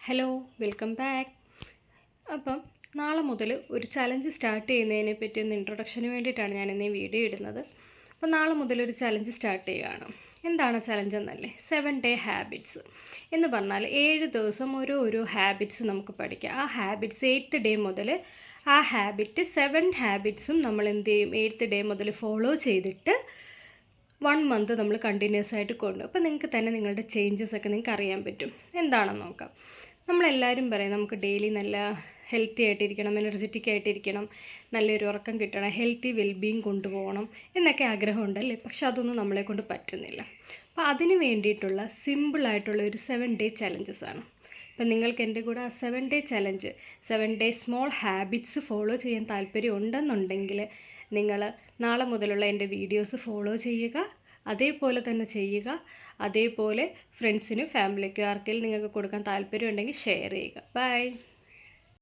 Hello, welcome back. അപ്പം നാളെ മുതൽ ഒരു ചലഞ്ച് സ്റ്റാർട്ട് ചെയ്യുന്നതിനെ പറ്റി ഒന്ന് ഇൻട്രൊഡക്ഷന് വേണ്ടിയിട്ടാണ് ഞാൻ ഇന്ന് ഈ വീഡിയോ ഇടുന്നത്. അപ്പോൾ നാളെ മുതൽ ഒരു ചലഞ്ച് സ്റ്റാർട്ട് ചെയ്യുകയാണ്. എന്താണ് ചലഞ്ച് എന്നല്ലേ? 7 ഡേ ഹാബിറ്റ്സ് എന്ന് പറഞ്ഞാൽ 7 ദിവസം ഓരോ ഹാബിറ്റ്സ് നമുക്ക് പഠിക്കാം. ആ ഹാബിറ്റ്സ് 8th ഡേ മുതൽ ആ ഹാബിറ്റ് 7 ഹാബിറ്റ്സും നമ്മൾ എന്ത് ചെയ്യും? 8th ഡേ മുതൽ ഫോളോ ചെയ്തിട്ട് 1 മന്ത് നമ്മൾ കണ്ടിന്യൂസ് ആയിട്ട് കൊണ്ടു. അപ്പോൾ നിങ്ങൾക്ക് തന്നെ നിങ്ങളുടെ ചേഞ്ചസ് ഒക്കെ നിങ്ങൾക്ക് അറിയാൻ പറ്റും. എന്താണെന്ന് നോക്കാം. നമ്മളെല്ലാവരും പറയും നമുക്ക് ഡെയിലി നല്ല ഹെൽത്തി ആയിട്ടിരിക്കണം, എനർജറ്റിക് ആയിട്ടിരിക്കണം, നല്ലൊരു ഉറക്കം കിട്ടണം, ഹെൽത്തി വെൽബീങ് കൊണ്ടുപോകണം എന്നൊക്കെ ആഗ്രഹമുണ്ടല്ലേ. പക്ഷെ അതൊന്നും നമ്മളെ കൊണ്ട് പറ്റുന്നില്ല. അപ്പോൾ അതിന് വേണ്ടിയിട്ടുള്ള സിമ്പിളായിട്ടുള്ള ഒരു 7 ഡേ ചലഞ്ചസ് ആണ്. അപ്പം നിങ്ങൾക്ക് എൻ്റെ കൂടെ ആ 7 day challenge, 7 day small habits follow ചെയ്യാൻ താല്പര്യം ഉണ്ടെന്നുണ്ടെങ്കിൽ നിങ്ങൾ നാളെ മുതലുള്ള എൻ്റെ വീഡിയോസ് ഫോളോ ചെയ്യുക, അതേപോലെ തന്നെ ചെയ്യുക. അതേപോലെ ഫ്രണ്ട്സിനും ഫാമിലിക്കും ആർക്കെങ്കിലും നിങ്ങൾക്ക് കൊടുക്കാൻ താല്പര്യം ഉണ്ടെങ്കിൽ ഷെയർ ചെയ്യുക. ബൈ.